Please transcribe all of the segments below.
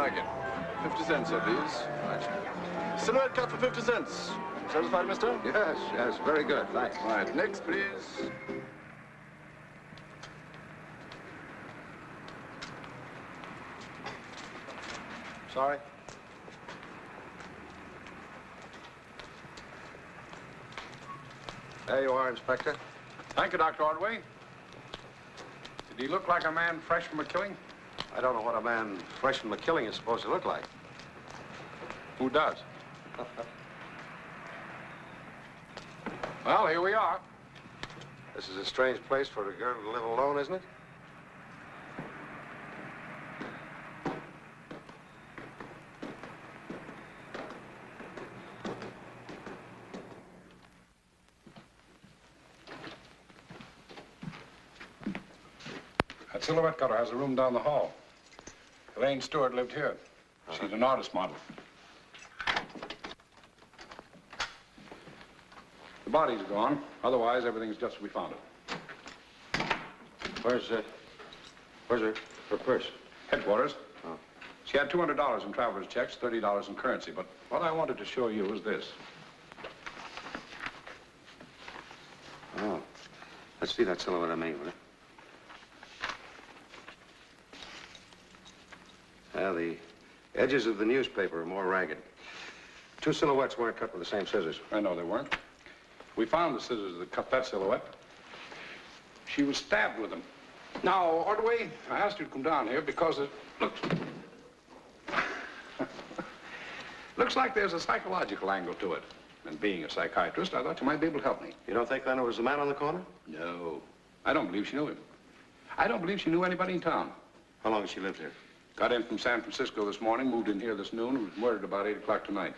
ragged. 50 cents, sir, please. Right. Silhouette cut for 50 cents. Satisfied, mister? Yes, yes, very good, thanks. Right, next, please. Sorry? There you are, Inspector. Thank you, Dr. Ordway. Did he look like a man fresh from a killing? I don't know what a man fresh from a killing is supposed to look like. Who does? Well, here we are. This is a strange place for a girl to live alone, isn't it? That silhouette cutter has a room down the hall. Elaine Stewart lived here. She's an artist model. The body's gone. Otherwise, everything's just as we found it. Where's her purse? Headquarters. Oh. She had $200 in traveler's checks, $30 in currency. But what I wanted to show you is this. Oh. Let's see that silhouette I made, will you? Yeah, the edges of the newspaper are more ragged. Two silhouettes weren't cut with the same scissors. I know they weren't. We found the scissors that cut that silhouette. She was stabbed with them. Now, Ordway, I asked you to come down here because it looks... looks like there's a psychological angle to it. And being a psychiatrist, I thought you might be able to help me. You don't think then it was the man on the corner? No. I don't believe she knew him. I don't believe she knew anybody in town. How long has she lived here? Got in from San Francisco this morning, moved in here this noon, and was murdered about 8 o'clock tonight.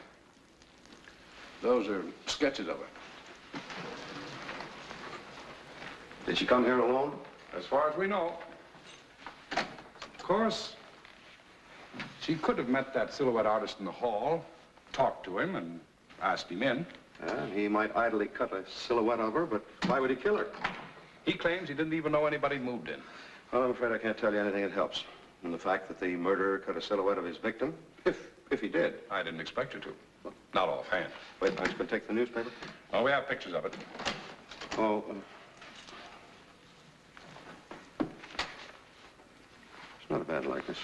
Those are sketches of her. Did she come here alone? As far as we know. Of course, she could have met that silhouette artist in the hall, talked to him, and asked him in. He might idly cut a silhouette of her, but why would he kill her? He claims he didn't even know anybody moved in. Well, I'm afraid I can't tell you anything that helps. And the fact that the murderer cut a silhouette of his victim, if he did. I didn't expect you to. Not offhand. Wait, I should take the newspaper. Oh, we have pictures of it. Oh, it's not a bad likeness.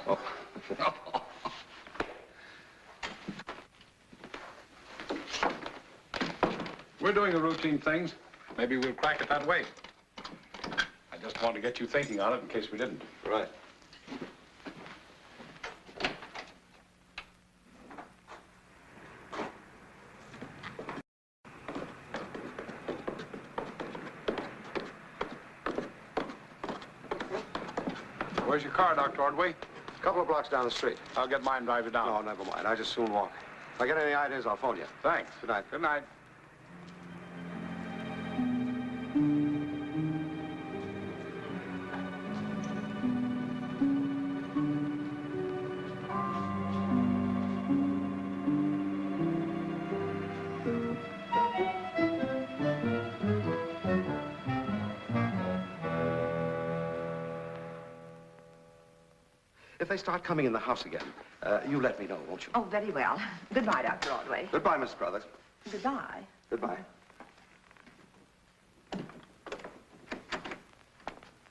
Oh. We're doing the routine things. Maybe we'll crack it that way. I just wanted to get you thinking on it in case we didn't. Right. Where's your car, Dr. Ordway? A couple of blocks down the street. I'll get mine and drive you down. No, never mind. I just soon walk. If I get any ideas, I'll phone you. Thanks. Good night. Good night. If they start coming in the house again, you let me know, won't you? Oh, very well. Goodbye, Dr. Ordway. Goodbye, Mrs. Brothers. Goodbye. Goodbye.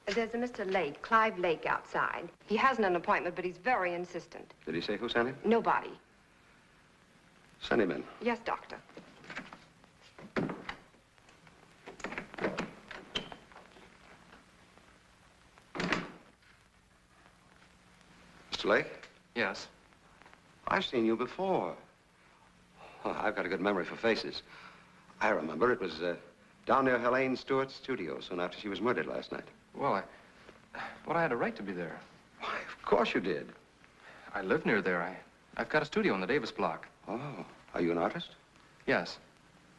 There's a Mr. Lake, Clive Lake, outside. He hasn't an appointment, but he's very insistent. Did he say who sent him? Nobody. Send him in. Yes, doctor. Mr. Lake? Yes. I've seen you before. Oh, I've got a good memory for faces. I remember it was down near Helene Stewart's studio soon after she was murdered last night. Well, I had a right to be there. Why, of course you did. I live near there. I've got a studio in the Davis block. Oh, are you an artist? Yes.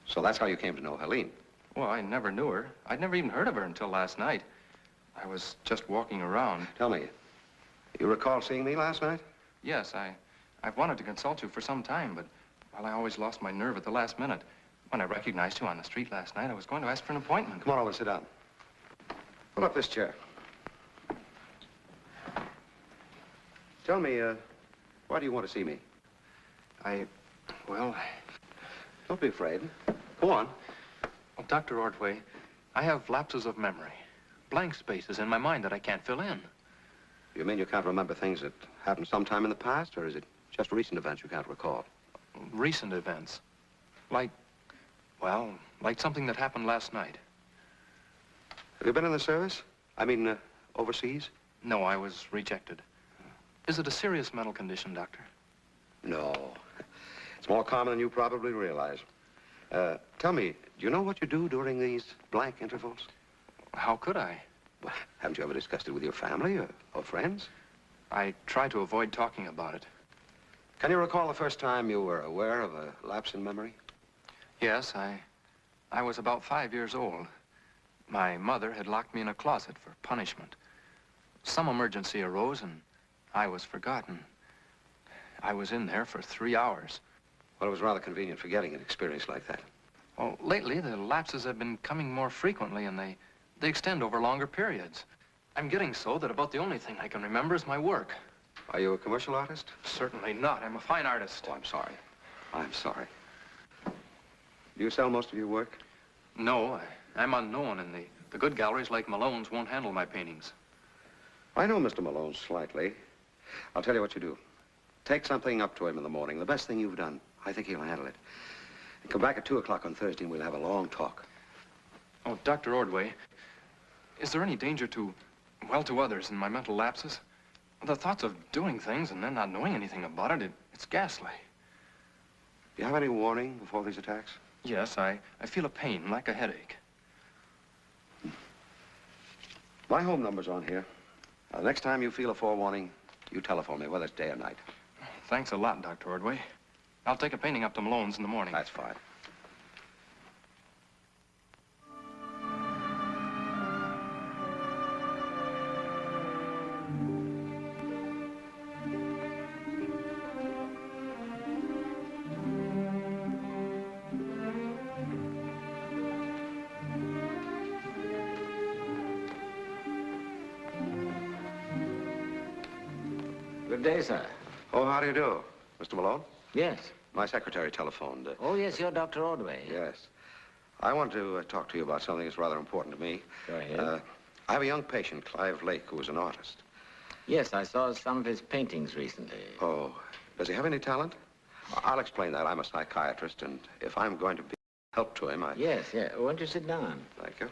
So that's how you came to know Helene. Well, I never knew her. I'd never even heard of her until last night. I was just walking around. Tell me, you recall seeing me last night? Yes, I've wanted to consult you for some time, but, well, I always lost my nerve at the last minute. When I recognized you on the street last night, I was going to ask for an appointment. Come on over, sit down. Pull up this chair. Tell me, why do you want to see me? Well, Don't be afraid. Go on. well, Dr. Ordway, I have lapses of memory. Blank spaces in my mind that I can't fill in. You mean you can't remember things that happened sometime in the past, or is it just recent events you can't recall? Recent events. Like something that happened last night. Have you been in the service? I mean, overseas? No, I was rejected. Is it a serious mental condition, Doctor? No. It's more common than you probably realize. Tell me, do you know what you do during these blank intervals? How could I? Well, haven't you ever discussed it with your family or friends? I try to avoid talking about it. Can you recall the first time you were aware of a lapse in memory? Yes, I was about 5 years old. My mother had locked me in a closet for punishment. Some emergency arose and I was forgotten. I was in there for 3 hours. Well, it was rather convenient for getting an experience like that. Well, lately, the lapses have been coming more frequently, and they extend over longer periods. I'm getting so that about the only thing I can remember is my work. Are you a commercial artist? Certainly not. I'm a fine artist. Oh, I'm sorry. I'm sorry. Do you sell most of your work? No, I'm unknown, and the good galleries like Malone's won't handle my paintings. I know Mr. Malone slightly. I'll tell you what you do. Take something up to him in the morning, the best thing you've done. I think he'll handle it. And come back at 2 o'clock on Thursday and we'll have a long talk. Oh, Dr. Ordway, is there any danger to others in my mental lapses? The thoughts of doing things and then not knowing anything about it, it's ghastly. Do you have any warning before these attacks? Yes, I feel a pain, like a headache. My home number's on here. Next time you feel a forewarning, you telephone me, whether it's day or night. Thanks a lot, Dr. Ordway. I'll take a painting up to Malone's in the morning. That's fine. Good day, sir. Oh, how do you do? Mr. Malone? Yes. My secretary telephoned. Oh, yes, you're Dr. Ordway. Yes. I want to talk to you about something that's rather important to me. Go ahead. I have a young patient, Clive Lake, who is an artist. Yes, I saw some of his paintings recently. Oh, does he have any talent? I'll explain that. I'm a psychiatrist, and if I'm going to be help to him, Yes, yeah. Won't you sit down? Thank you.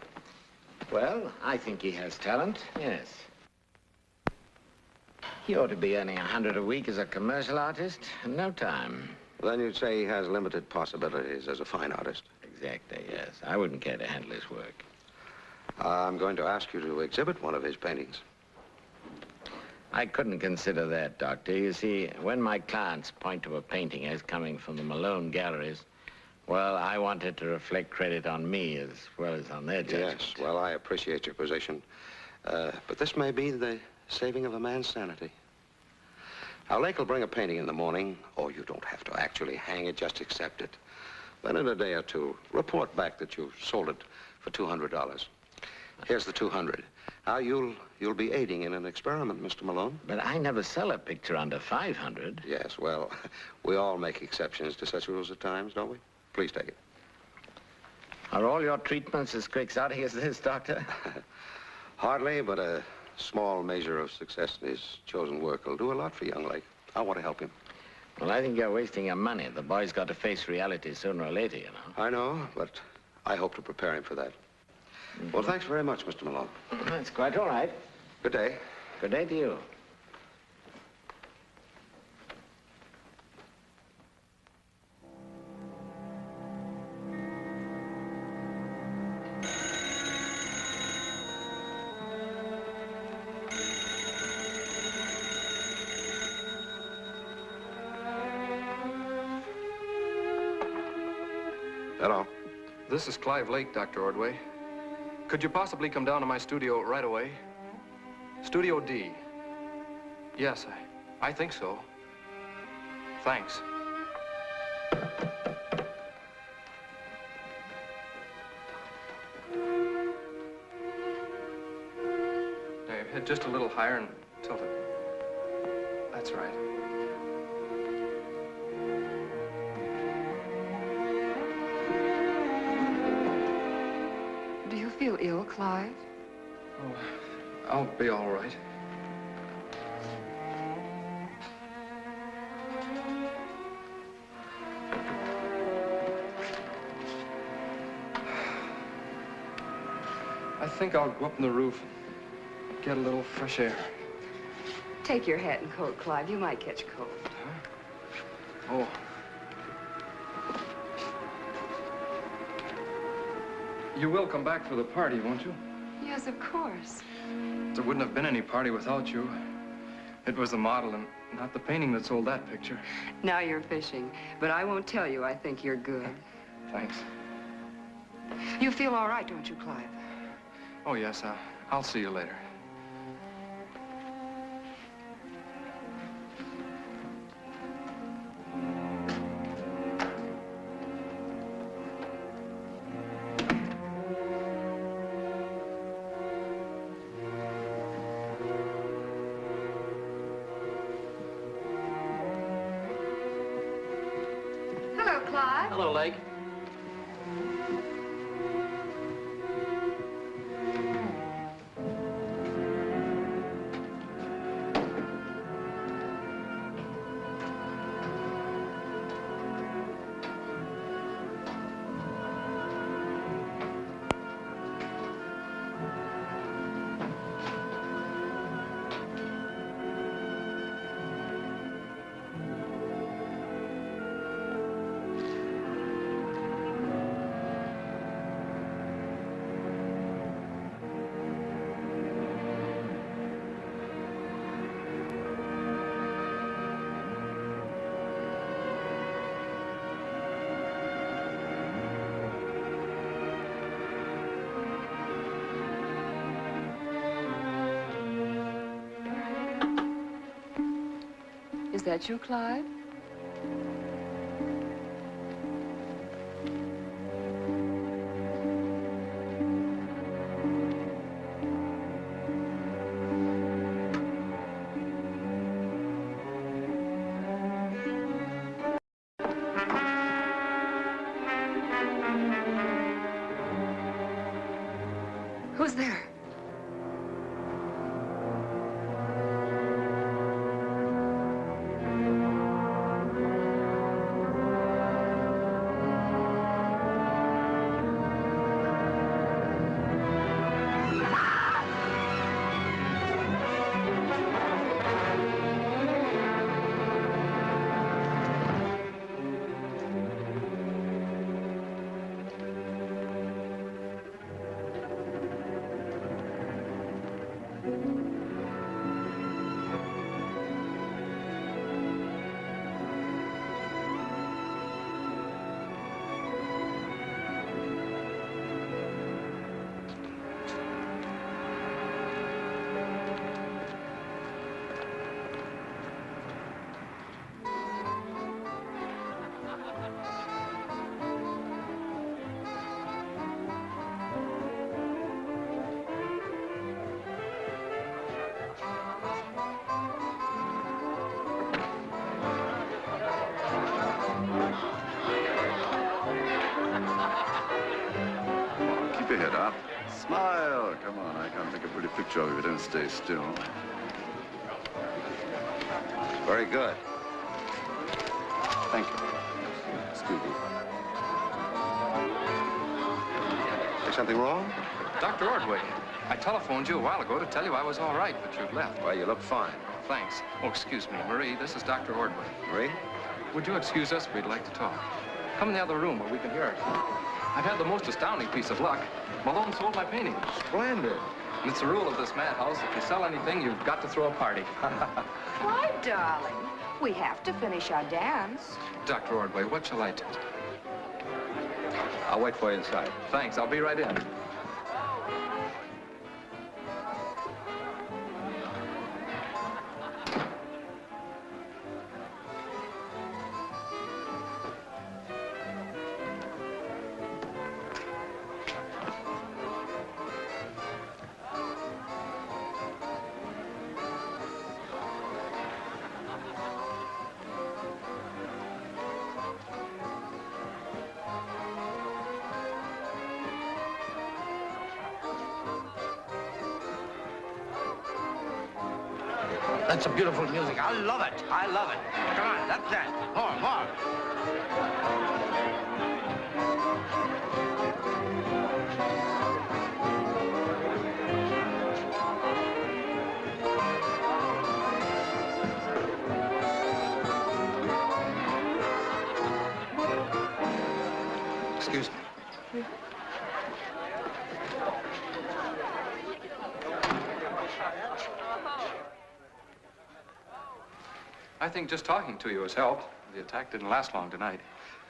Well, I think he has talent, yes. He ought to be earning $100 a week as a commercial artist in no time. Then you'd say he has limited possibilities as a fine artist. Exactly, yes. I wouldn't care to handle his work. I'm going to ask you to exhibit one of his paintings. I couldn't consider that, Doctor. You see, when my clients point to a painting as coming from the Malone galleries, well, I want it to reflect credit on me as well as on their judgment. Yes, well, I appreciate your position. But this may be the saving of a man's sanity. Now, Lake will bring a painting in the morning. Oh, you don't have to actually hang it, just accept it. Then in a day or two, report back that you sold it for $200. Here's the $200. Now, you'll be aiding in an experiment, Mr. Malone. But I never sell a picture under $500. Yes, well, we all make exceptions to such rules at times, don't we? Please take it. Are all your treatments as quixotic as this, Doctor? Hardly, but a small measure of success in his chosen work will do a lot for young Lake. I want to help him. Well, I think you're wasting your money. The boy's got to face reality sooner or later, you know. I know, but I hope to prepare him for that. Well, thanks very much, Mr. Malone. That's quite all right. Good day. Good day to you. Hello. This is Clive Lake, Dr. Ordway. Could you possibly come down to my studio right away? Studio D. Yes, I think so. Thanks. Dave, head just a little higher and tilt it. That's right. Do you feel ill, Clive? Oh, I'll be all right. I think I'll go up on the roof and get a little fresh air. Take your hat and coat, Clive. You might catch cold. Oh. You will come back for the party, won't you? Yes, of course. There wouldn't have been any party without you. It was the model and not the painting that sold that picture. Now you're fishing, but I won't tell you I think you're good. Thanks. You feel all right, don't you, Clive? Oh, yes, I'll see you later. Hello, Clive. Hello, Lake. Is that you, Clive? Who's there? Keep your head up. Smile. Come on, I can't take a pretty picture of you if you don't stay still. Very good. Thank you. Excuse me. Is something wrong? Dr. Ordway, I telephoned you a while ago to tell you I was all right, but you've left. Well, you look fine. Thanks. Oh, excuse me, Marie, this is Dr. Ordway. Marie? Would you excuse us? We'd like to talk. Come in the other room where we can hear it. I've had the most astounding piece of luck. Malone sold my painting. Splendid. And it's the rule of this madhouse, if you sell anything, you've got to throw a party. Why, darling? We have to finish our dance. Dr. Ordway, what shall I do? I'll wait for you inside. Thanks, I'll be right in. That's some beautiful music. I love it. I love it. Come on, that's that. More, more. Excuse me. I think just talking to you has helped. The attack didn't last long tonight.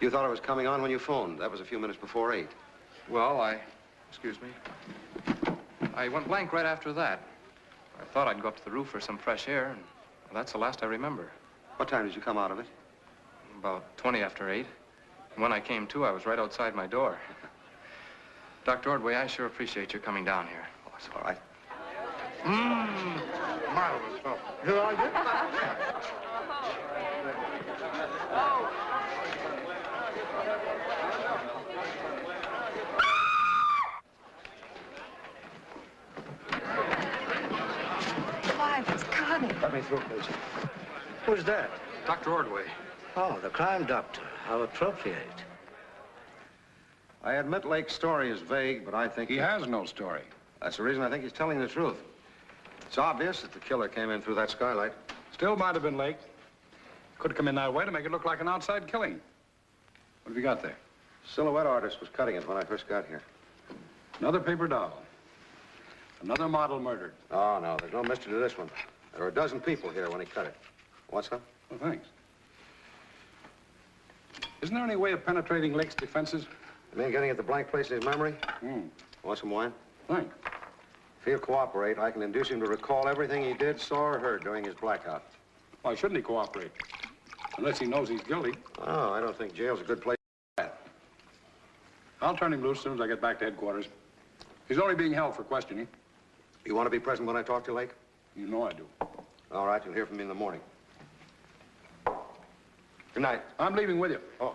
You thought I was coming on when you phoned. That was a few minutes before 8. Well, excuse me. I went blank right after that. I thought I'd go up to the roof for some fresh air, and well, that's the last I remember. What time did you come out of it? About 20 after 8. And when I came to, I was right outside my door. Dr. Ordway, I sure appreciate your coming down here. Oh, it's all right. Marvelous stuff. You like it? Clive, it's Connie. Let me through, please. Who's that? Dr. Ordway. Oh, the crime doctor. How appropriate. I admit Lake's story is vague, but I think... He has no story. That's the reason I think he's telling the truth. It's obvious that the killer came in through that skylight. Still might have been Lake. Could have come in that way to make it look like an outside killing. What have you got there? Silhouette artist was cutting it when I first got here. Another paper doll. Another model murdered. Oh, no, there's no mystery to this one. There were a dozen people here when he cut it. Want some? Well, thanks. Isn't there any way of penetrating Lake's defenses? You mean getting at the blank place in his memory? Want some wine? Thanks. If he'll cooperate, I can induce him to recall everything he did, saw, or heard during his blackout. Why shouldn't he cooperate? Unless he knows he's guilty. Oh, I don't think jail's a good place for that. I'll turn him loose as soon as I get back to headquarters. He's only being held for questioning. You want to be present when I talk to you, Lake? You know I do. All right, you'll hear from me in the morning. Good night. I'm leaving with you. Oh.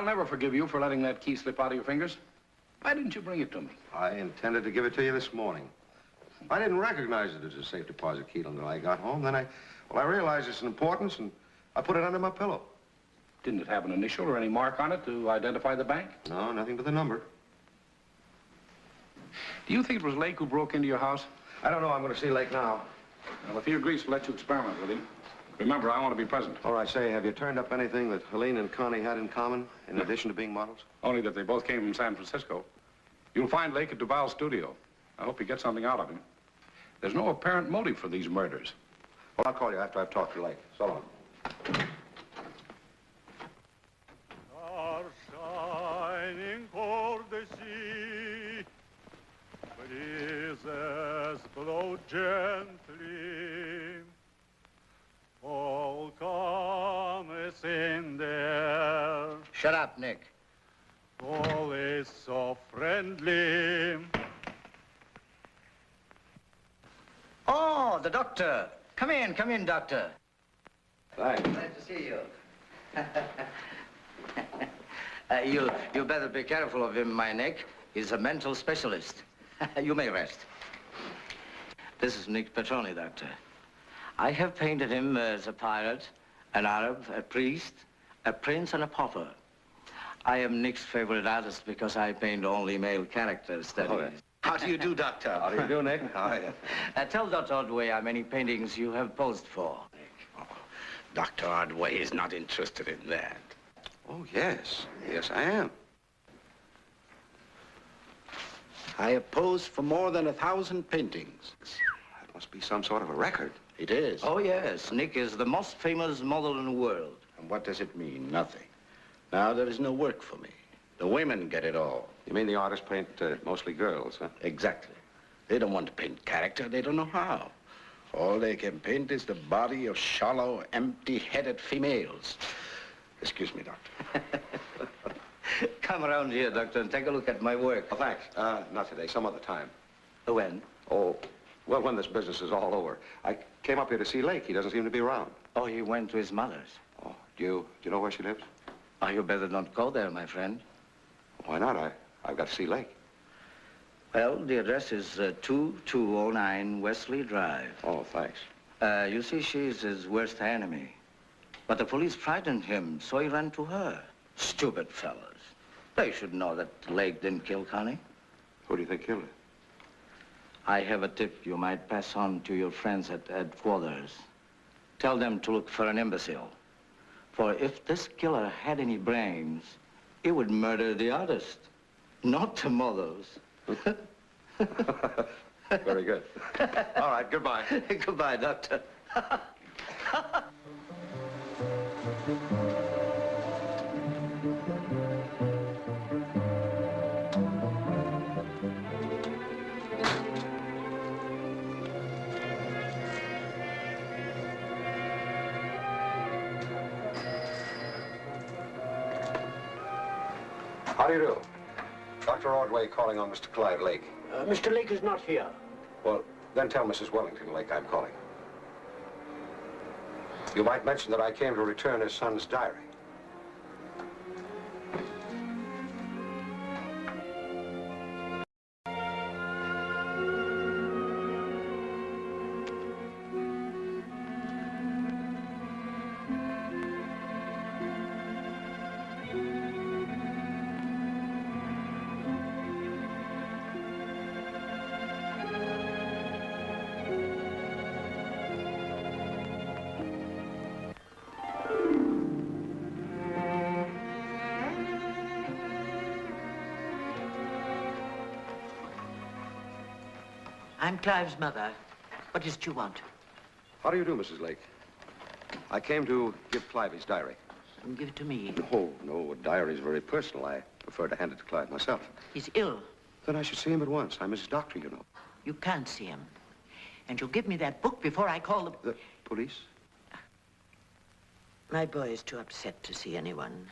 I'll never forgive you for letting that key slip out of your fingers. Why didn't you bring it to me? I intended to give it to you this morning. I didn't recognize it as a safe deposit key until I got home. Then I realized its importance, and I put it under my pillow. Didn't it have an initial or any mark on it to identify the bank? No, nothing but the number. Do you think it was Lake who broke into your house? I don't know. I'm going to see Lake now. Well, if he agrees to let you experiment with him, remember, I want to be present. All right, say, have you turned up anything that Helene and Connie had in common, in addition to being models? Only that they both came from San Francisco. You'll find Lake at Duval's studio. I hope you get something out of him. There's no apparent motive for these murders. Well, I'll call you after I've talked to Lake. So long. Are shining o'er the sea, breezes blow gently, all calm is in there. Shut up, Nick. All is so friendly. Oh, the doctor. Come in, doctor. Thanks. Glad to see you. You better be careful of him, my Nick. He's a mental specialist. You may rest. This is Nick Petroni, doctor. I have painted him as a pirate, an Arab, a priest, a prince, and a pauper. I am Nick's favorite artist because I paint only male characters, that is. How do you do, Doctor? How do you do, Nick? How are you? Tell Dr. Ordway how many paintings you have posed for. Oh, Dr. Ordway is not interested in that. Oh, yes. Yes, I am. I have posed for more than 1,000 paintings. That must be some sort of a record. It is. Oh, yes. Nick is the most famous model in the world. And what does it mean? Nothing. Now there is no work for me. The women get it all. You mean the artists paint mostly girls, huh? Exactly. They don't want to paint character. They don't know how. All they can paint is the body of shallow, empty-headed females. Excuse me, Doctor. Come around here, Doctor, and take a look at my work. Oh, thanks. Not today. Some other time. When? Oh, well, when this business is all over. I came up here to see Lake. He doesn't seem to be around. Oh, he went to his mother's. Oh, do you know where she lives? Oh, you better not go there, my friend. Why not? I've got to see Lake. Well, the address is 2209 Wesley Drive. Oh, thanks. You see, she's his worst enemy. But the police frightened him, so he ran to her. Stupid fellas. They should know that Lake didn't kill Connie. Who do you think killed her? I have a tip you might pass on to your friends at headquarters. Tell them to look for an imbecile. For if this killer had any brains, he would murder the artist, not the models. Very good. All right, goodbye. Goodbye, Doctor. How do you do? Dr. Ordway calling on Mr. Clive Lake. Mr. Lake is not here. Well, then tell Mrs. Wellington Lake I'm calling. You might mention that I came to return his son's diary. I'm Clive's mother. What is it you want? How do you do, Mrs. Lake? I came to give Clive his diary. Give it to me. No, a diary is very personal. I prefer to hand it to Clive myself. He's ill. Then I should see him at once. I'm his doctor, you know. You can't see him. And you'll give me that book before I call the... The police? My boy is too upset to see anyone.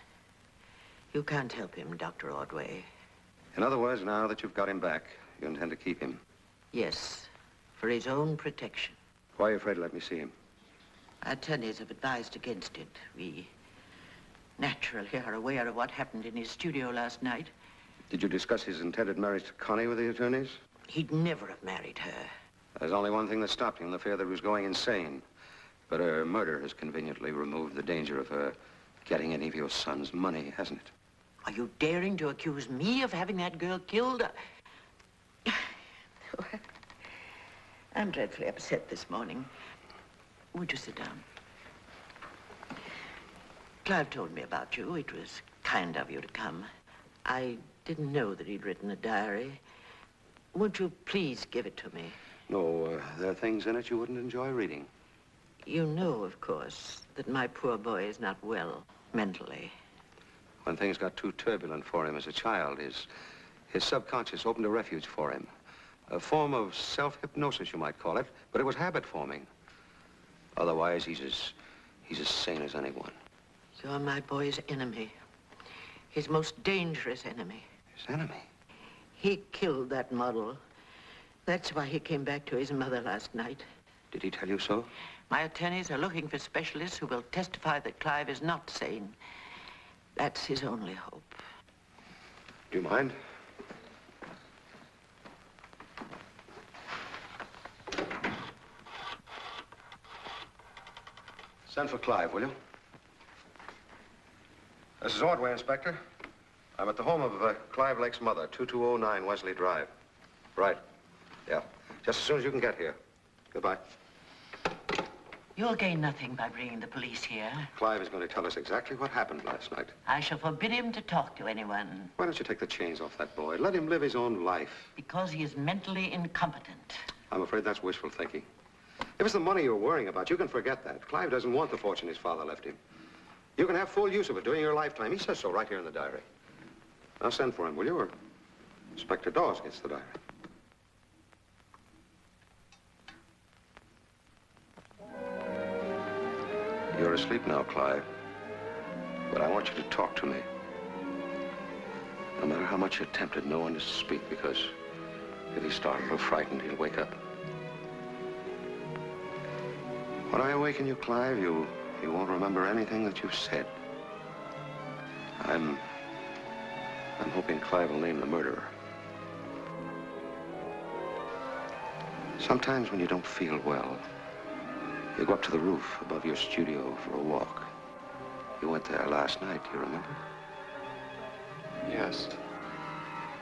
You can't help him, Dr. Ordway. In other words, now that you've got him back, you intend to keep him. Yes, for his own protection. Why are you afraid to let me see him? Our attorneys have advised against it. naturally are aware of what happened in his studio last night. Did you discuss his intended marriage to Connie with the attorneys? He'd never have married her. There's only one thing that stopped him, the fear that he was going insane. But her murder has conveniently removed the danger of her getting any of your son's money, hasn't it? Are you daring to accuse me of having that girl killed? I'm dreadfully upset this morning. Would you sit down? Clive told me about you. It was kind of you to come. I didn't know that he'd written a diary. Won't you please give it to me? No, there are things in it you wouldn't enjoy reading. You know, of course, that my poor boy is not well mentally. When things got too turbulent for him as a child, his subconscious opened a refuge for him. A form of self-hypnosis, you might call it, but it was habit-forming. Otherwise, he's as sane as anyone. You're my boy's enemy. His most dangerous enemy. His enemy? He killed that model. That's why he came back to his mother last night. Did he tell you so? My attorneys are looking for specialists who will testify that Clive is not sane. That's his only hope. Do you mind? Send for Clive, will you? This is Ordway, Inspector. I'm at the home of Clive Lake's mother, 2209 Wesley Drive. Right. Yeah. Just as soon as you can get here. Goodbye. You'll gain nothing by bringing the police here. Clive is going to tell us exactly what happened last night. I shall forbid him to talk to anyone. Why don't you take the chains off that boy? Let him live his own life. Because he is mentally incompetent. I'm afraid that's wishful thinking. If it's the money you're worrying about, you can forget that. Clive doesn't want the fortune his father left him. You can have full use of it during your lifetime. He says so right here in the diary. Now send for him, will you, or Inspector Dawes gets the diary. You're asleep now, Clive. But I want you to talk to me. No matter how much you're tempted, no one is to speak, because if he's startled or frightened, he'll wake up. When I awaken you, Clive, you won't remember anything that you've said. I'm hoping Clive will name the murderer. Sometimes when you don't feel well, you go up to the roof above your studio for a walk. You went there last night, do you remember? Yes.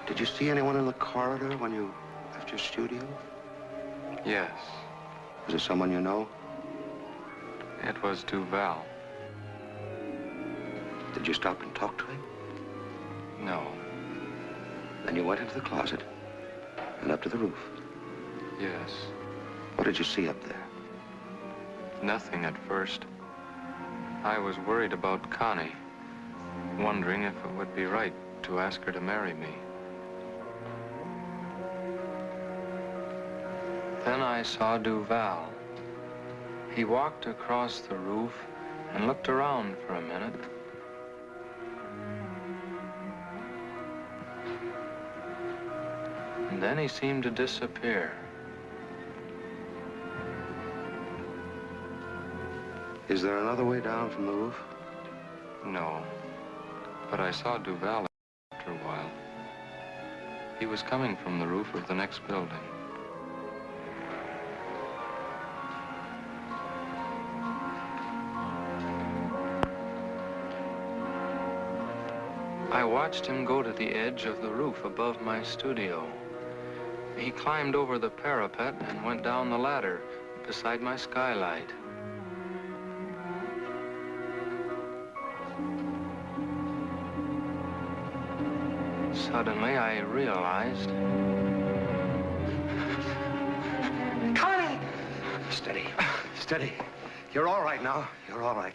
Did you see anyone in the corridor when you left your studio? Yes. Was it someone you know? It was Duval. Did you stop and talk to him? No. Then you went into the closet and up to the roof. Yes. What did you see up there? Nothing at first. I was worried about Connie, wondering if it would be right to ask her to marry me. Then I saw Duval. He walked across the roof and looked around for a minute. And then he seemed to disappear. Is there another way down from the roof? No. But I saw Duval after a while. He was coming from the roof of the next building. I watched him go to the edge of the roof above my studio. He climbed over the parapet and went down the ladder beside my skylight. Suddenly, I realized... Connie! Steady. Steady. You're all right now. You're all right.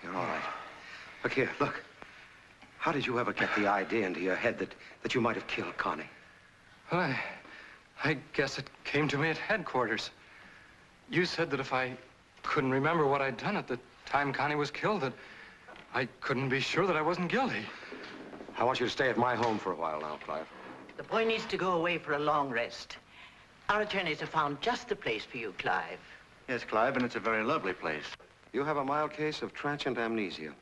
You're all right. Look here, look. How did you ever get the idea into your head that you might have killed Connie? Well, I guess it came to me at headquarters. You said that if I couldn't remember what I'd done at the time Connie was killed, that I couldn't be sure that I wasn't guilty. I want you to stay at my home for a while now, Clive. The boy needs to go away for a long rest. Our attorneys have found just the place for you, Clive. Yes, Clive, and it's a very lovely place. You have a mild case of transient amnesia.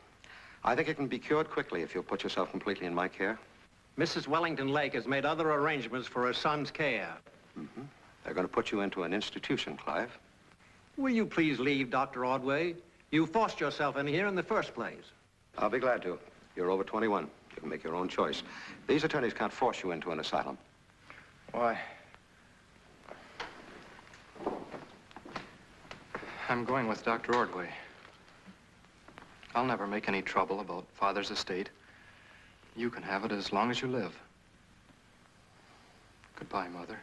I think it can be cured quickly if you'll put yourself completely in my care. Mrs. Wellington Lake has made other arrangements for her son's care. Mm-hmm. They're going to put you into an institution, Clive. Will you please leave, Dr. Ordway? You forced yourself in here in the first place. I'll be glad to. You're over 21. You can make your own choice. These attorneys can't force you into an asylum. Why? I'm going with Dr. Ordway. I'll never make any trouble about Father's estate. You can have it as long as you live. Goodbye, Mother.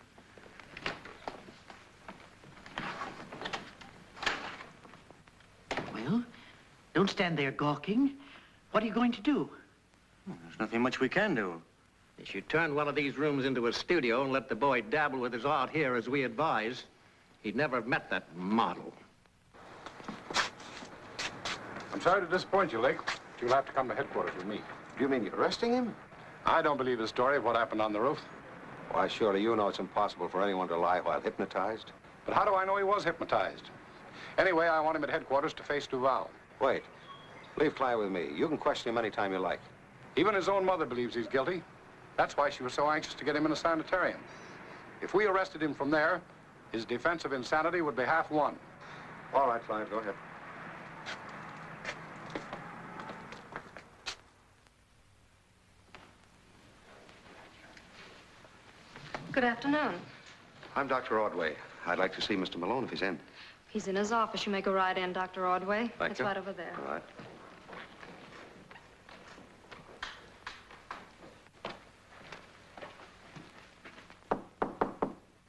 Well, don't stand there gawking. What are you going to do? There's nothing much we can do. If you turn one of these rooms into a studio and let the boy dabble with his art here as we advise, he'd never have met that model. I'm sorry to disappoint you, Lake. You'll have to come to headquarters with me. Do you mean you're arresting him? I don't believe the story of what happened on the roof. Why, surely you know it's impossible for anyone to lie while hypnotized. But how do I know he was hypnotized? Anyway, I want him at headquarters to face Duval. Wait. Leave Clive with me. You can question him any time you like. Even his own mother believes he's guilty. That's why she was so anxious to get him in a sanitarium. If we arrested him from there, his defense of insanity would be half won. All right, Clive, go ahead. Good afternoon. I'm Dr. Ordway. I'd like to see Mr. Malone if he's in. He's in his office. You may go right in, Dr. Ordway. Thank It's you. right over there. All right.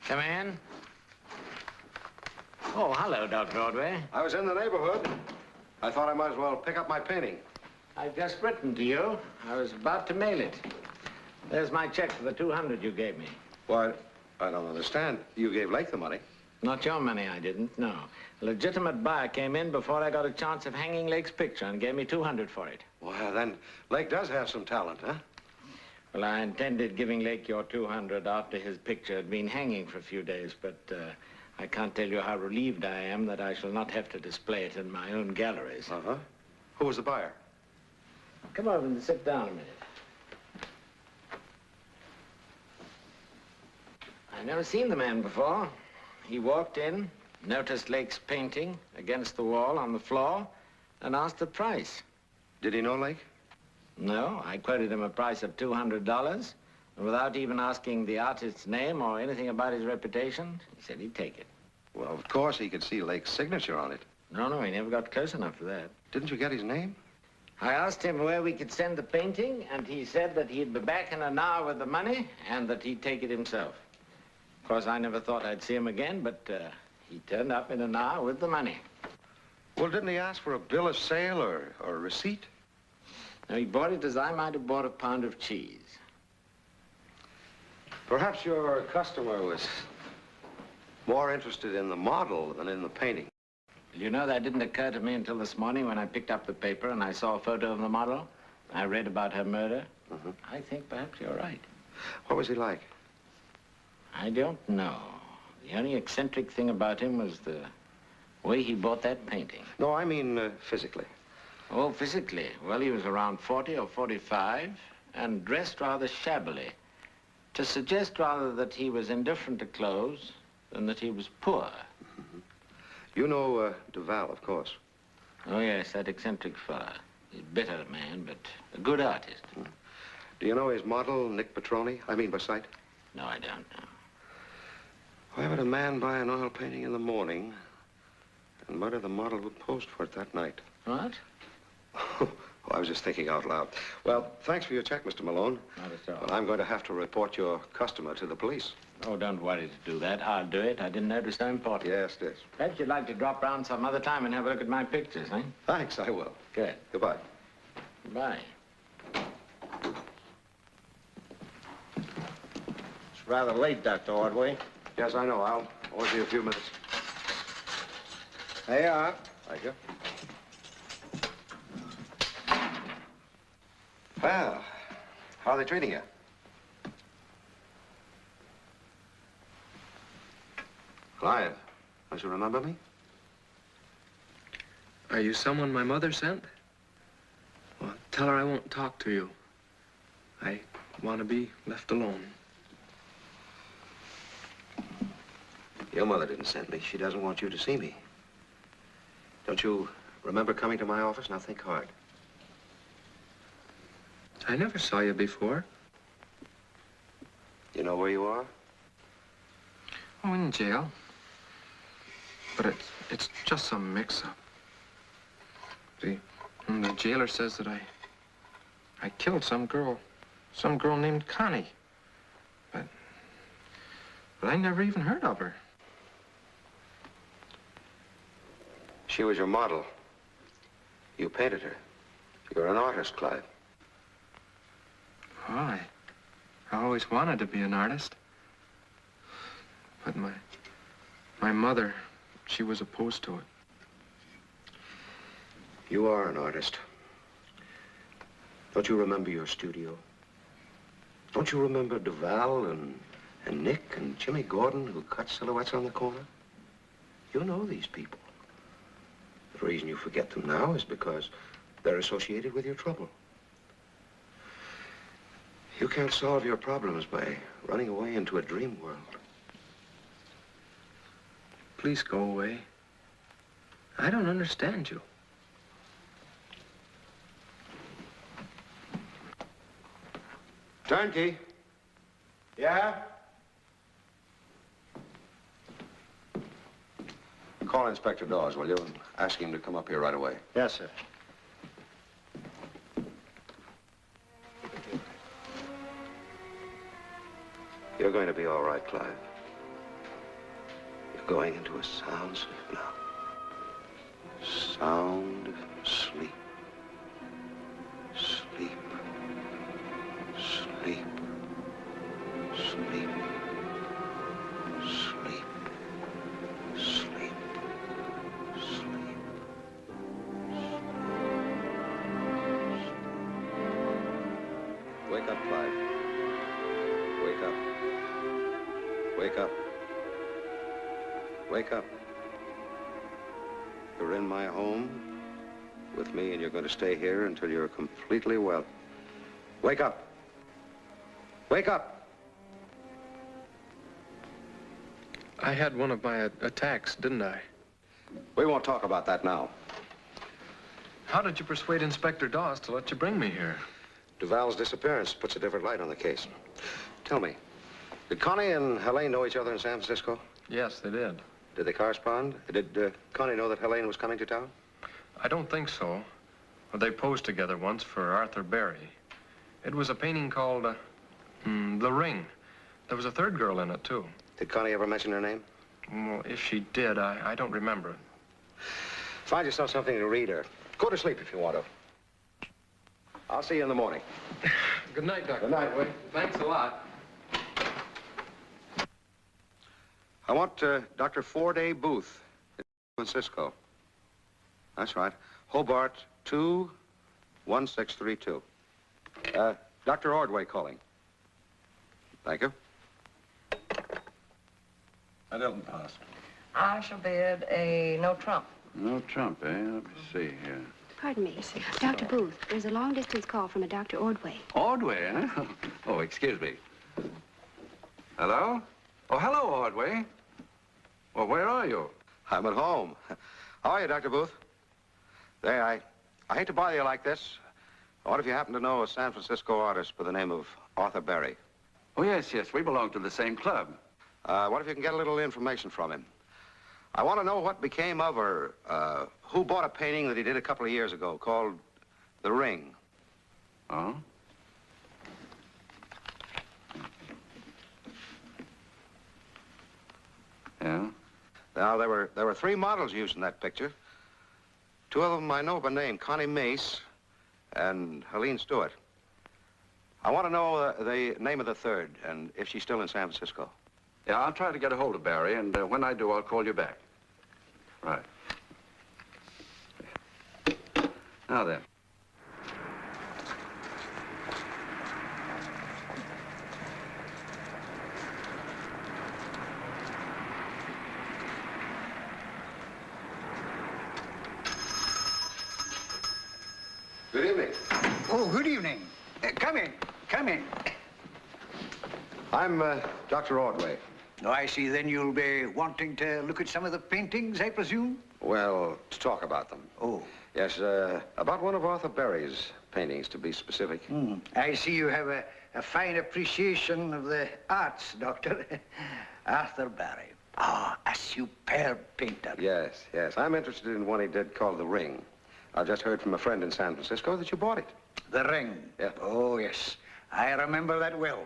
Come in. Oh, hello, Dr. Ordway. I was in the neighborhood. I thought I might as well pick up my painting. I've just written to you. I was about to mail it. There's my check for the 200 you gave me. Why, I don't understand. You gave Lake the money. Not your money, I didn't, no. A legitimate buyer came in before I got a chance of hanging Lake's picture and gave me 200 for it. Well, then Lake does have some talent, huh? Well, I intended giving Lake your 200 after his picture had been hanging for a few days, but I can't tell you how relieved I am that I shall not have to display it in my own galleries. Uh-huh. Who was the buyer? Come over and sit down a minute. I've never seen the man before. He walked in, noticed Lake's painting against the wall on the floor, and asked the price. Did he know Lake? No, I quoted him a price of $200, and without even asking the artist's name or anything about his reputation, he said he'd take it. Well, of course he could see Lake's signature on it. No, he never got close enough for that. Didn't you get his name? I asked him where we could send the painting, and he said that he'd be back in an hour with the money, and that he'd take it himself. Of course, I never thought I'd see him again, but he turned up in an hour with the money. Well, didn't he ask for a bill of sale or a receipt? No, he bought it as I might have bought a pound of cheese. Perhaps your customer was more interested in the model than in the painting. You know, that didn't occur to me until this morning when I picked up the paper and I saw a photo of the model. I read about her murder. Mm-hmm. I think perhaps you're right. What was he like? I don't know. The only eccentric thing about him was the way he bought that painting. No, I mean physically. Oh, physically? Well, he was around 40 or 45 and dressed rather shabbily. To suggest rather that he was indifferent to clothes than that he was poor. Mm-hmm. You know Duval, of course. Oh, yes, that eccentric fella. He's a bitter man, but a good artist. Mm. Do you know his model, Nick Petroni? I mean by sight? No, I don't know. Why would a man buy an oil painting in the morning and murder the model who posed for it that night? What? Oh, I was just thinking out loud. Well, thanks for your check, Mr. Malone. Not at all. But I'm going to have to report your customer to the police. Oh, don't worry to do that. I'll do it. I didn't know it was so important. Yes, it is. Perhaps you'd like to drop round some other time and have a look at my pictures, eh? Thanks, I will. Good. Goodbye. Bye. It's rather late, Dr. Ordway. Yes, I know. I'll only be a few minutes. There you are. Thank you. Well, how are they treating you? Clive, don't you remember me? Are you someone my mother sent? What? Tell her I won't talk to you. I want to be left alone. Your mother didn't send me. She doesn't want you to see me. Don't you remember coming to my office? Now think hard. I never saw you before. You know where you are? Oh, in jail. But it's just some mix-up. The jailer says that I killed some girl named Connie. But I never even heard of her. She was your model. You painted her. You're an artist, Clive. Oh, I always wanted to be an artist. But my mother, she was opposed to it. You are an artist. Don't you remember your studio? Don't you remember Duval and Nick and Jimmy Gordon who cut silhouettes on the corner? You know these people. The reason you forget them now is because they're associated with your trouble. You can't solve your problems by running away into a dream world. Please go away. I don't understand you. Turnkey. Yeah? Call Inspector Dawes, will you, and ask him to come up here right away. Yes, sir. You're going to be all right, Clive. You're going into a sound sleep now. Sound sleep. Sleep. Sleep. Sleep. Sleep. Sleep. Sleep. Wake up, Clive. Wake up. Wake up. Wake up. You're in my home with me, and you're going to stay here until you're completely well. Wake up. Wake up. I had one of my attacks, didn't I? We won't talk about that now. How did you persuade Inspector Dawes to let you bring me here? Duval's disappearance puts a different light on the case. Tell me, did Connie and Helene know each other in San Francisco? Yes, they did. Did they correspond? Did Connie know that Helene was coming to town? I don't think so. Well, they posed together once for Arthur Berry. It was a painting called The Ring. There was a third girl in it, too. Did Connie ever mention her name? Well, if she did, I don't remember it. Find yourself something to read, or go to sleep if you want to. I'll see you in the morning. Good night, Dr. Good night. Broadway. Thanks a lot. I want Dr. Ford A. Booth in San Francisco. That's right. Hobart 21632. Dr. Ordway calling. Thank you. I don't pass. I shall bid a no trump. No trump, eh? Let me see here. Pardon me. Dr. Booth, there's a long-distance call from a Dr. Ordway. Ordway, eh? Oh, excuse me. Hello? Oh, hello, Ordway. Well, where are you? I'm at home. How are you, Dr. Booth? Say, I hate to bother you like this. What if you happen to know a San Francisco artist by the name of Arthur Berry? Oh, yes, we belong to the same club. What if you can get a little information from him? I want to know what became of her, who bought a painting that he did a couple of years ago called The Ring. Oh? Yeah? Now, there were 3 models used in that picture. 2 of them I know by name, Connie Mace and Helene Stewart. I want to know the name of the third and if she's still in San Francisco. Yeah, I'll try to get a hold of Barry, and when I do, I'll call you back. Right. Now then. Good evening. Oh, good evening. Come in. Come in. I'm Dr. Ordway. Oh, I see. Then you'll be wanting to look at some of the paintings, I presume? Well, to talk about them. Oh. Yes, about one of Arthur Berry's paintings, to be specific. I see you have a fine appreciation of the arts, Doctor. Arthur Berry. Ah, a superb painter. Yes, yes. I'm interested in one he did called The Ring. I just heard from a friend in San Francisco that you bought it. The Ring? Yeah. Oh, yes. I remember that well.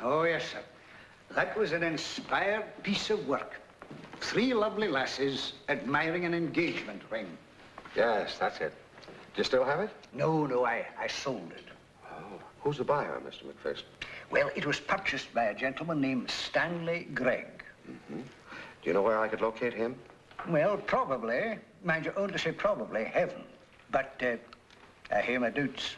Oh, yes, sir. That was an inspired piece of work. 3 lovely lasses admiring an engagement ring. Yes, that's it. Do you still have it? No, I sold it. Oh, who's the buyer, Mr. McPherson? Well, it was purchased by a gentleman named Stanley Gregg. Mm-hmm. Do you know where I could locate him? Well, probably. Mind you, only say probably, heaven. But, I hear my doubts.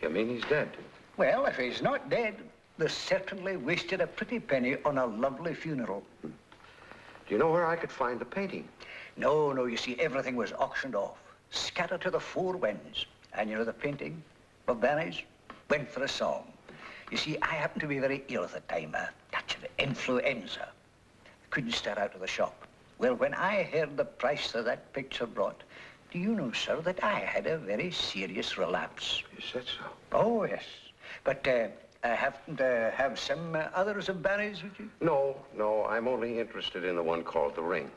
You mean he's dead? Well, if he's not dead, they certainly wasted a pretty penny on a lovely funeral. Do you know where I could find the painting? No, you see, everything was auctioned off. Scattered to the 4 winds. And you know the painting of Berry's went for a song. You see, I happened to be very ill at the time, a touch of influenza. Couldn't stir out of the shop. Well, when I heard the price that picture brought, do you know, sir, that I had a very serious relapse? You said so? Oh, yes. But, I happen to have some others of Berry's, would you? No, I'm only interested in the one called The Ring.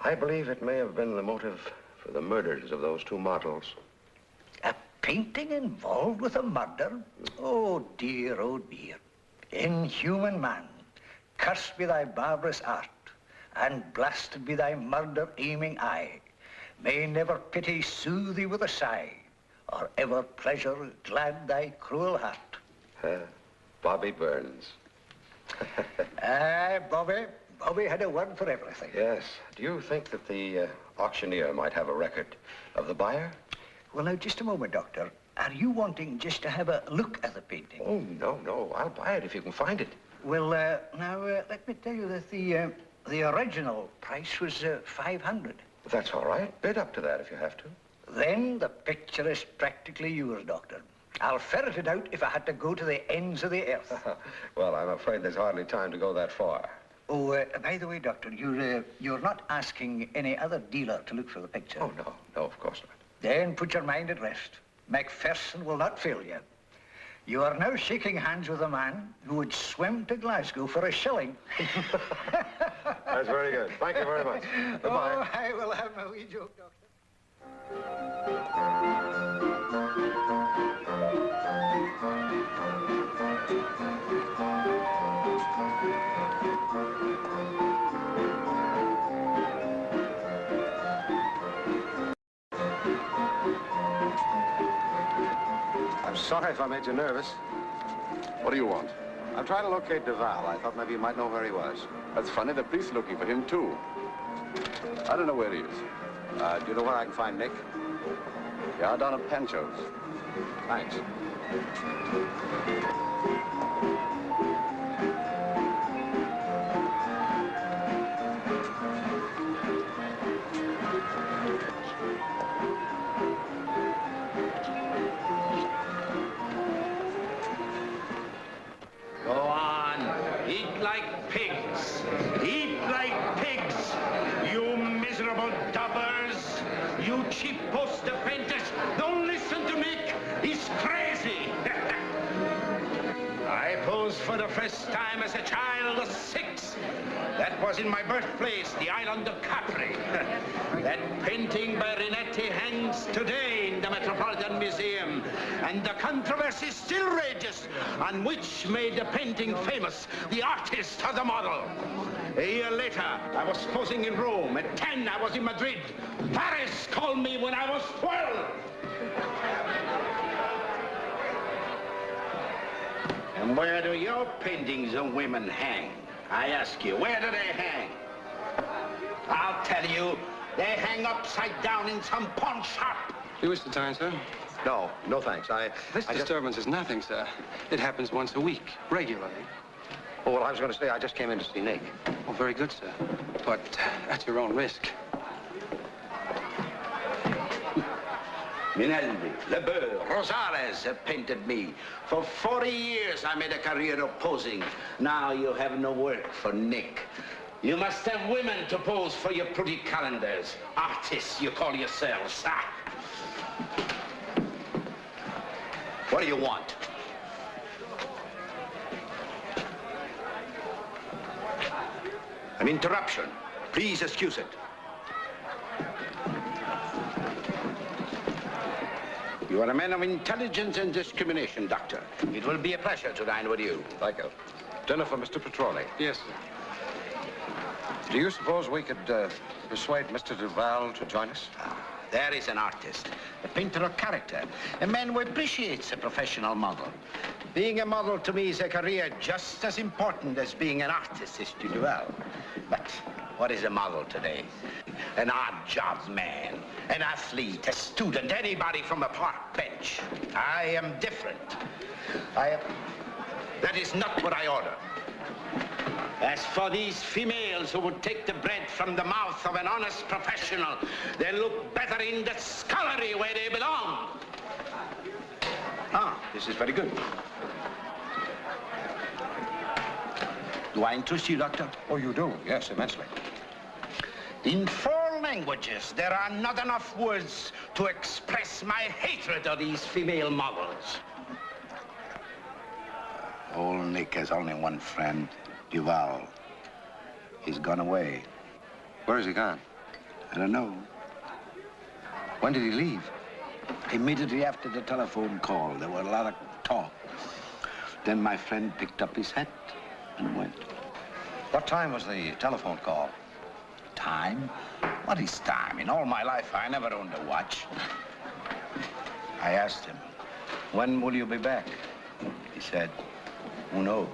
I believe it may have been the motive for the murders of those 2 models. A painting involved with a murder? Oh, dear. Inhuman man, cursed be thy barbarous art, and blasted be thy murder-aiming eye. May never pity soothe thee with a sigh, or ever pleasure glad thy cruel heart. Bobby Burns. Aye, Bobby had a word for everything. Yes. Do you think that the auctioneer might have a record of the buyer? Well, now, just a moment, Doctor. Are you wanting just to have a look at the painting? Oh, no. I'll buy it if you can find it. Well, now, let me tell you that the original price was 500. That's all right. Bid up to that if you have to. Then the picture is practically yours, Doctor. I'll ferret it out if I had to go to the ends of the earth. Well, I'm afraid there's hardly time to go that far. Oh, by the way, Doctor, you're not asking any other dealer to look for the picture? Oh, no, of course not. Then put your mind at rest. McPherson will not fail you. You are now shaking hands with a man who would swim to Glasgow for a shilling. That's very good. Thank you very much. Goodbye. Oh, I will have my wee joke, Doctor. I'm sorry if I made you nervous. What do you want? I'm trying to locate Duval. I thought maybe you might know where he was. That's funny. The police are looking for him, too. I don't know where he is. Do you know where I can find Nick? Yeah, down at Pancho's. Thanks. Go on. Eat like pigs. Eat like pigs. You miserable dubbers. You cheap poster painters. Don't listen to Nick. He's crazy. I posed for the first time as a child of 6. That was in my birthplace, the island of Capri. That painting by Rinetti hangs today in the Metropolitan Museum, and the controversy still rages on which made the painting famous, the artist or the model. A year later, I was posing in Rome. At 10, I was in Madrid. Paris called me when I was 12. And where do your paintings of women hang? I ask you, where do they hang? I'll tell you, they hang upside down in some pawn shop. You wish to dine, sir? No, thanks. This disturbance is nothing, sir. It happens once a week, regularly. Oh, well, I was going to say, I just came in to see Nick. Oh, very good, sir. But at your own risk. Minelli, Lebeur, Rosales have painted me. For 40 years, I made a career of posing. Now you have no work for Nick. You must have women to pose for your pretty calendars. Artists, you call yourselves. Ah. What do you want? An interruption. Please excuse it. You are a man of intelligence and discrimination, Doctor. It will be a pleasure to dine with you. Thank you. Dinner for Mr. Petroni. Yes, sir. Do you suppose we could persuade Mr. Duval to join us? There is an artist, a painter of character, a man who appreciates a professional model. Being a model to me is a career just as important as being an artist is to Duval. But what is a model today? An odd jobs man, an athlete, a student, anybody from a park bench. I am different. That is not what I order. As for these females who would take the bread from the mouth of an honest professional, they look better in the scullery where they belong. Ah, this is very good. Do I interest you, Doctor? Oh, you do? Yes, immensely. In 4 languages, there are not enough words to express my hatred of these female models. Old Nick has only one friend, Duval. He's gone away. Where has he gone? I don't know. When did he leave? Immediately after the telephone call. There were a lot of talk. Then my friend picked up his hat and went. What time was the telephone call? Time? What is time? In all my life, I never owned a watch. I asked him, when will you be back? He said, who knows?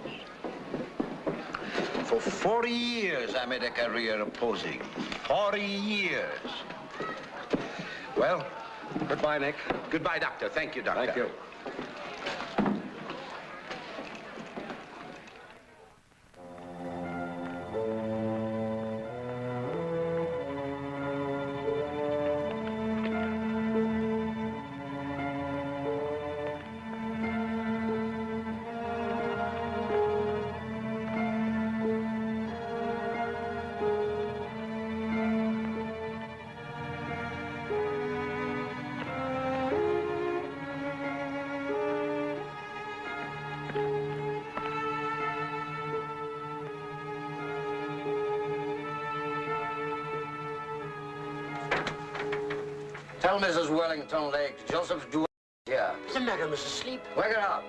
For 40 years, I made a career of posing. 40 years. Well, goodbye, Nick. Goodbye, Doctor. Thank you, Doctor. Thank you. Tell Mrs. Wellington Lake, Joseph Duval here. The madam is asleep. Wake her up.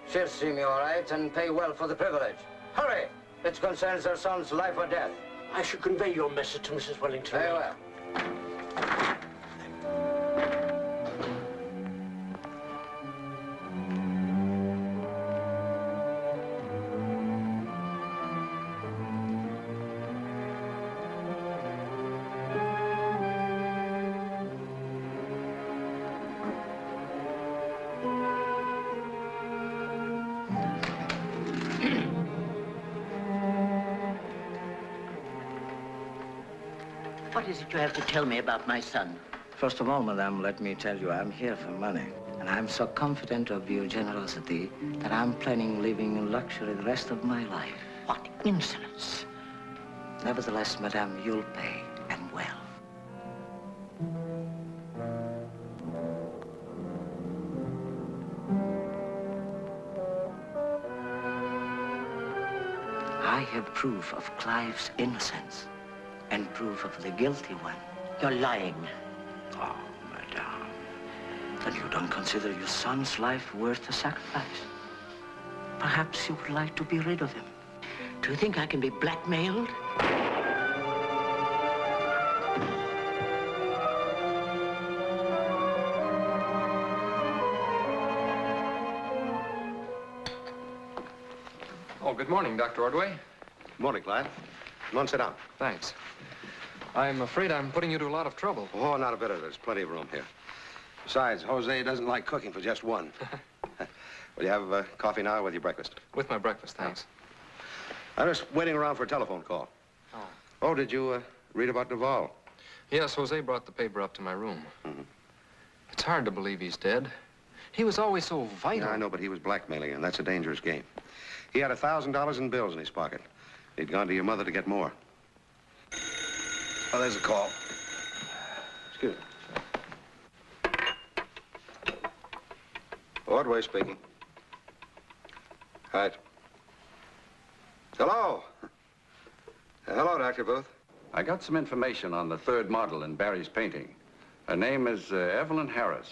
She'll see me all right and pay well for the privilege. Hurry! It concerns her son's life or death. I shall convey your message to Mrs. Wellington. Very well. What is it you have to tell me about my son? First of all, madame, let me tell you, I'm here for money. And I'm so confident of your generosity that I'm planning living in luxury the rest of my life. What insolence. Nevertheless, madame, you'll pay, and well. I have proof of Clive's innocence and proof of the guilty one. You're lying. Oh, madame. Then you don't consider your son's life worth a sacrifice. Perhaps you would like to be rid of him. Do you think I can be blackmailed? Oh, good morning, Dr. Ordway. Good morning, Clyde. Come on, sit down. Thanks. I'm afraid I'm putting you to a lot of trouble. Oh, not a bit of it. There's plenty of room here. Besides, Jose doesn't like cooking for just one. Will you have coffee now with your breakfast? With my breakfast, thanks. I'm just waiting around for a telephone call. Oh. Oh, did you read about Duval? Yes, Jose brought the paper up to my room. Mm-hmm. It's hard to believe he's dead. He was always so vital. Yeah, I know, but he was blackmailing, and that's a dangerous game. He had $1,000 in bills in his pocket. He'd gone to your mother to get more. Oh, there's a call. Excuse me. Ordway speaking. Right. Hello. Hello, Dr. Booth. I got some information on the third model in Barry's painting. Her name is Evelyn Harris,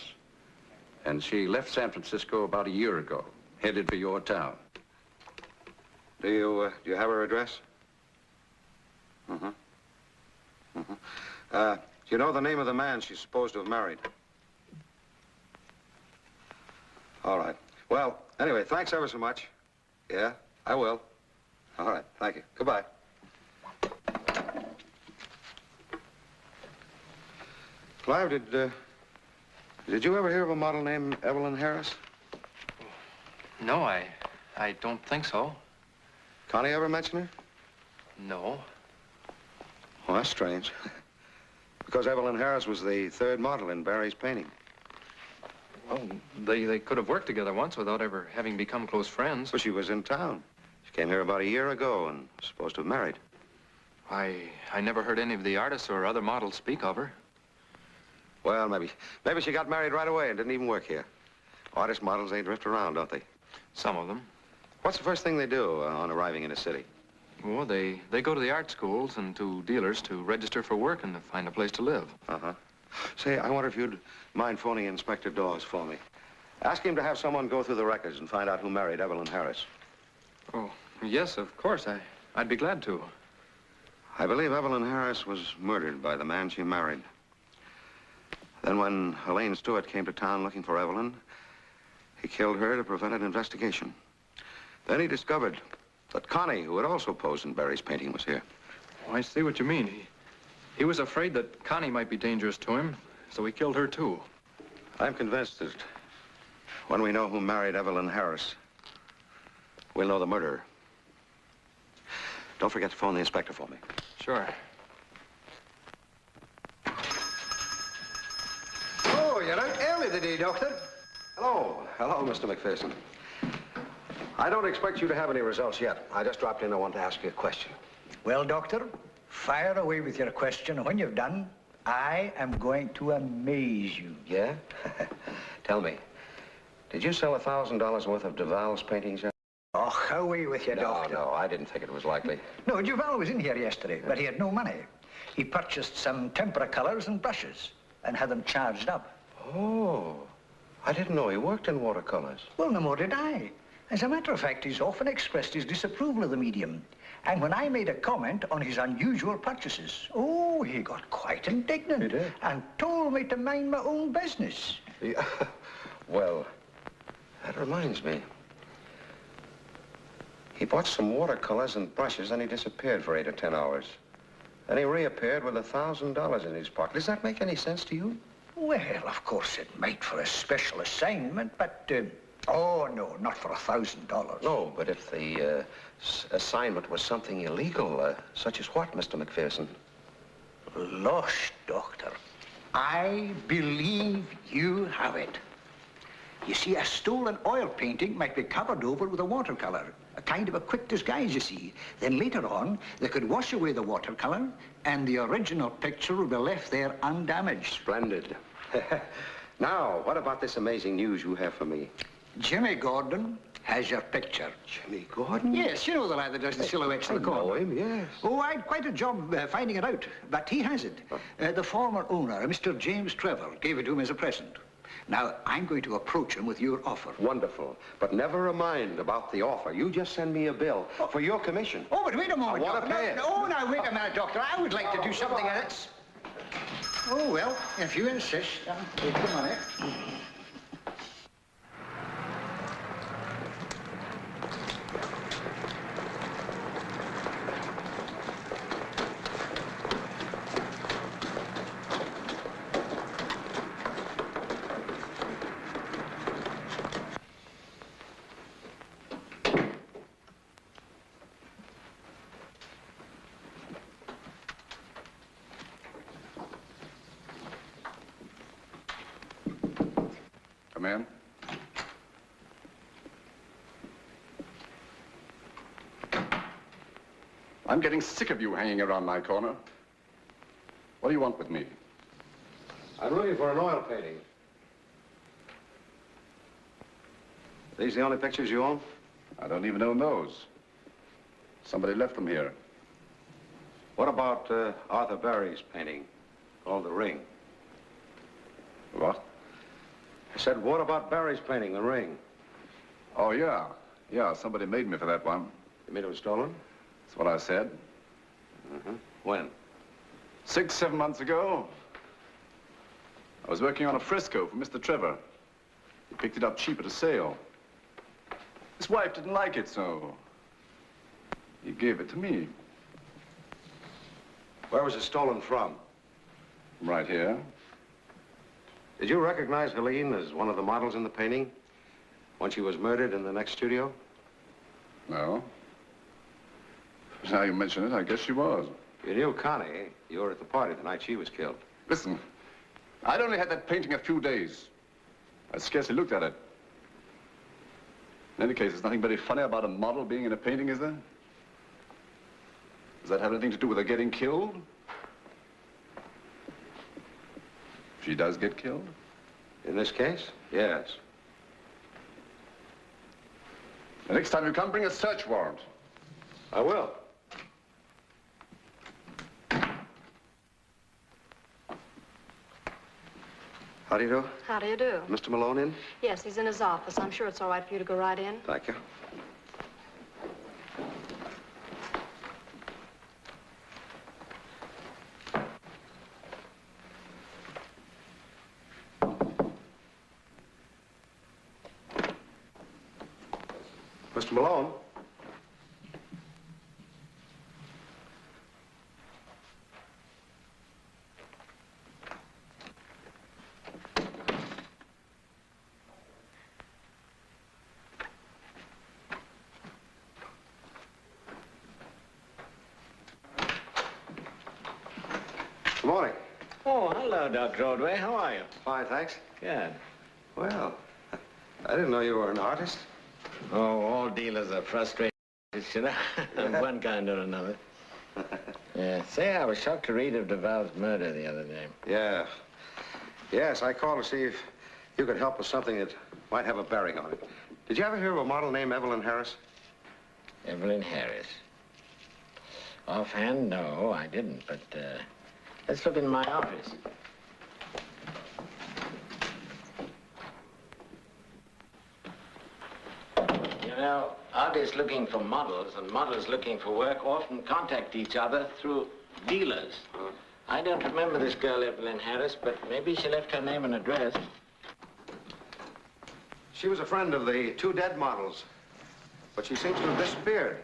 and she left San Francisco about a year ago, headed for your town. Do you have her address? Mm-hmm. Mm-hmm. Do you know the name of the man she's supposed to have married? All right. Well, anyway, thanks ever so much. Yeah, I will. All right, thank you. Goodbye. Clive, did you ever hear of a model named Evelyn Harris? No, I don't think so. Connie ever mention her? No. Well, that's strange. Because Evelyn Harris was the third model in Barry's painting. Well, they could have worked together once without ever having become close friends. Well, she was in town. She came here about a year ago and was supposed to have married. I never heard any of the artists or other models speak of her. Well, maybe she got married right away and didn't even work here. Artist models, they drift around, don't they? Some of them. What's the first thing they do on arriving in a city? Well, they go to the art schools and to dealers to register for work and to find a place to live. Uh-huh. Say, I wonder if you'd mind phoning Inspector Dawes for me. Ask him to have someone go through the records and find out who married Evelyn Harris. Oh, yes, of course. I'd be glad to. I believe Evelyn Harris was murdered by the man she married. Then when Elaine Stewart came to town looking for Evelyn, he killed her to prevent an investigation. Then he discovered that Connie, who had also posed in Barry's painting, was here. Oh, I see what you mean. He was afraid that Connie might be dangerous to him, so he killed her, too. I'm convinced that when we know who married Evelyn Harris, we'll know the murderer. Don't forget to phone the inspector for me. Sure. Oh, you're out early today, Doctor. Hello, Mr. McPherson. I don't expect you to have any results yet. I just dropped in. I want to ask you a question. Well, Doctor, fire away with your question. When you've done, I am going to amaze you. Yeah? Tell me, did you sell $1,000 worth of Duval's paintings yet? Oh, away with you, Doctor. No, I didn't think it was likely. No, Duval was in here yesterday, but he had no money. He purchased some tempera colors and brushes and had them charged up. Oh, I didn't know he worked in watercolors. Well, no more did I. As a matter of fact, he's often expressed his disapproval of the medium. And when I made a comment on his unusual purchases, oh, he got quite indignant. He did? And told me to mind my own business. Yeah. Well, that reminds me. He bought some watercolors and brushes, then he disappeared for 8 or 10 hours. Then he reappeared with $1,000 in his pocket. Does that make any sense to you? Well, of course it might for a special assignment, but, oh, no, not for $1,000. No, but if the assignment was something illegal, such as what, Mr. McPherson? Lost, Doctor. I believe you have it. You see, a stolen oil painting might be covered over with a watercolor. A kind of a quick disguise, you see. Then later on, they could wash away the watercolor, and the original picture would be left there undamaged. Splendid. Now, what about this amazing news you have for me? Jimmy Gordon has your picture. Jimmy Gordon? Yes, you know the lad that does the silhouettes in the corner. I know him, yes. Oh, I had quite a job finding it out, but he has it. The former owner, Mr. James Trevor, gave it to him as a present. Now, I'm going to approach him with your offer. Wonderful. But never mind about the offer. You just send me a bill for your commission. Oh, but wait a moment, I want to pay it. Oh, now, wait a minute, Doctor. I would like to do something else. Oh, well, if you insist, I'll take the money. Come in. I'm getting sick of you hanging around my corner. What do you want with me? I'm looking for an oil painting. These the only pictures you own? I don't even own those. Somebody left them here. What about Arthur Barry's painting called The Ring? What? I said, what about Barry's painting, The Ring? Oh, yeah. Yeah, somebody made me for that one. You mean it was stolen? That's what I said. When? 6, 7 months ago. I was working on a fresco for Mr. Trevor. He picked it up cheap at a sale. His wife didn't like it, so he gave it to me. Where was it stolen from? Right here. Did you recognize Helene as one of the models in the painting when she was murdered in the next studio? No. Now you mention it, I guess she was. You knew Connie. You were at the party the night she was killed. Listen, I'd only had that painting a few days. I scarcely looked at it. In any case, there's nothing very funny about a model being in a painting, is there? Does that have anything to do with her getting killed? She does get killed? In this case, yes. The next time you come, bring a search warrant. I will. How do you do? How do you do? Mr. Malone in? Yes, he's in his office. I'm sure it's all right for you to go right in. Thank you. Mr. Malone? Good morning. Oh, hello, Dr. Ordway. How are you? Fine, thanks. Good. Well, I didn't know you were an artist. Oh, all dealers are frustrated, you know, of one kind or another. Yeah. Say, I was shocked to read of Duval's murder the other day. Yeah. Yes, I called to see if you could help with something that might have a bearing on it. Did you ever hear of a model named Evelyn Harris? Evelyn Harris. Offhand, no, I didn't, but let's look in my office. You know, artists looking for models and models looking for work often contact each other through dealers. I don't remember this girl, Evelyn Harris, but maybe she left her name and address. She was a friend of the two dead models, but she seems to have disappeared.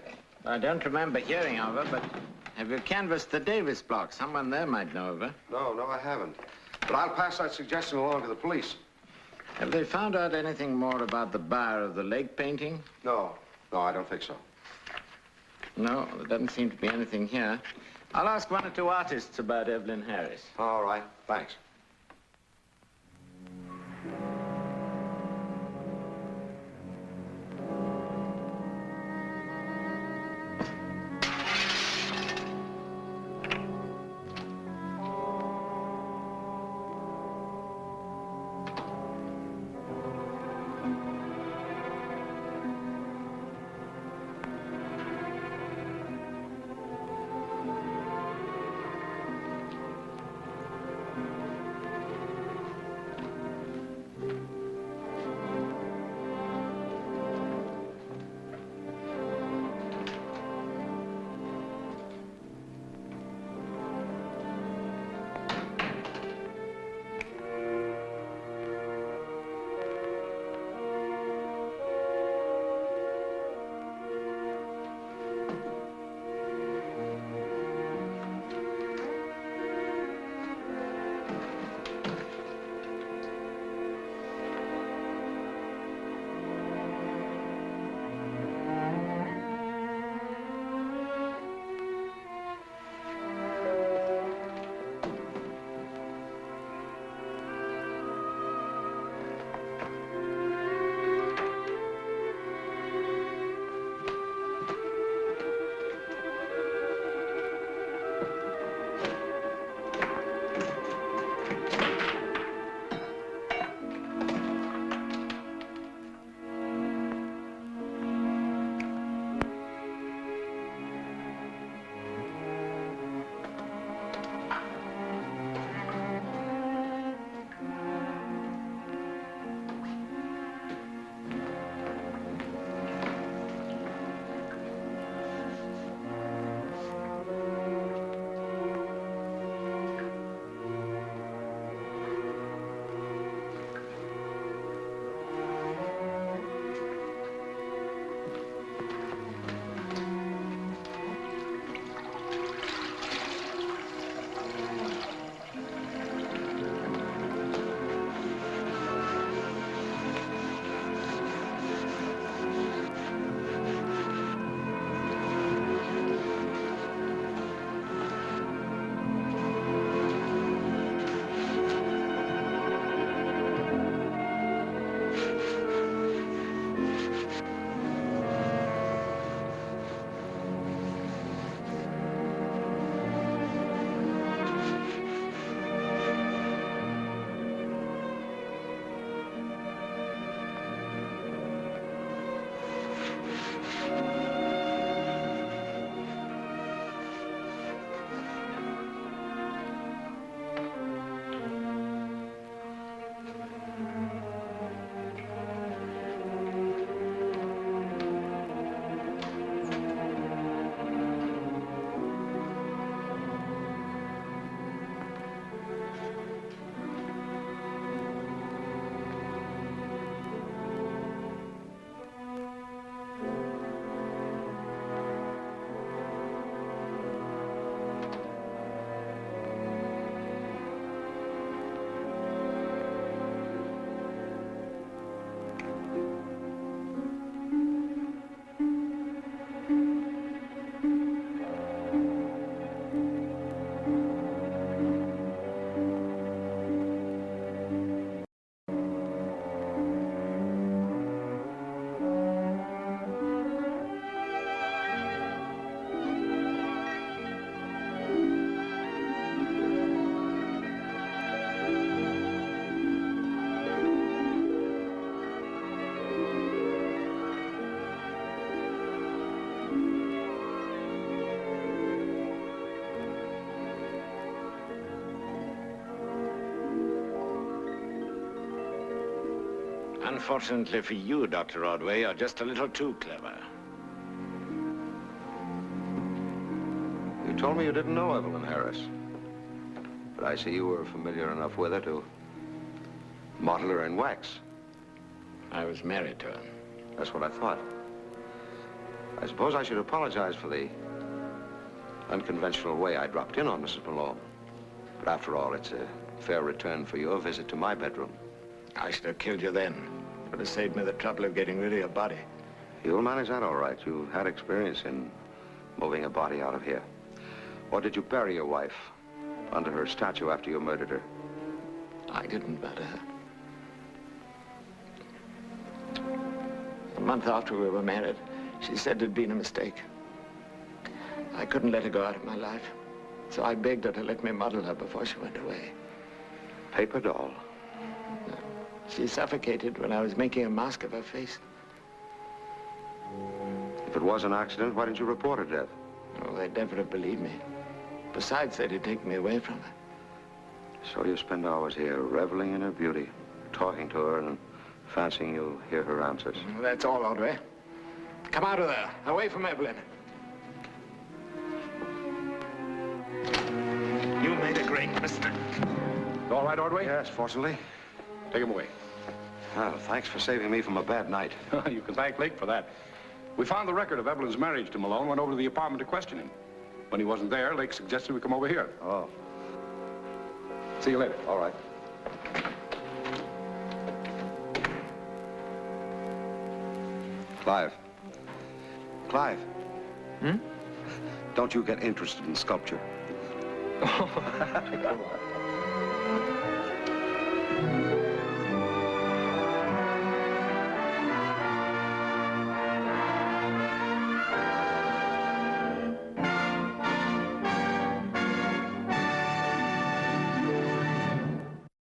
I don't remember hearing of her, but have you canvassed the Davis block? Someone there might know of her. No, I haven't. But I'll pass that suggestion along to the police. Have they found out anything more about the buyer of the lake painting? No, I don't think so. No, there doesn't seem to be anything here. I'll ask one or two artists about Evelyn Harris. All right, thanks. Unfortunately for you, Dr. Ordway, you're just a little too clever. You told me you didn't know Evelyn Harris. But I see you were familiar enough with her to model her in wax. I was married to her. That's what I thought. I suppose I should apologize for the unconventional way I dropped in on Mrs. Malone. But after all, it's a fair return for your visit to my bedroom. I should have killed you then. Would have saved me the trouble of getting rid of your body. You'll manage that all right. You've had experience in moving a body out of here. Or did you bury your wife under her statue after you murdered her? I didn't murder her. A month after we were married, she said there'd been a mistake. I couldn't let her go out of my life, so I begged her to let me model her before she went away. Paper doll? She suffocated when I was making a mask of her face. If it was an accident, why didn't you report her death? Oh, they'd never have believed me. Besides, they'd have taken me away from her. So you spend hours here reveling in her beauty, talking to her and fancying you'll hear her answers. That's all, Ordway. Come out of there, away from Evelyn. You made a great mistake. You all right, Ordway? Yes, fortunately. Take him away. Well, thanks for saving me from a bad night. You can thank Lake for that. We found the record of Evelyn's marriage to Malone, went over to the apartment to question him. When he wasn't there, Lake suggested we come over here. Oh. See you later. All right. Clive. Clive. Hmm? Don't you get interested in sculpture? Come on.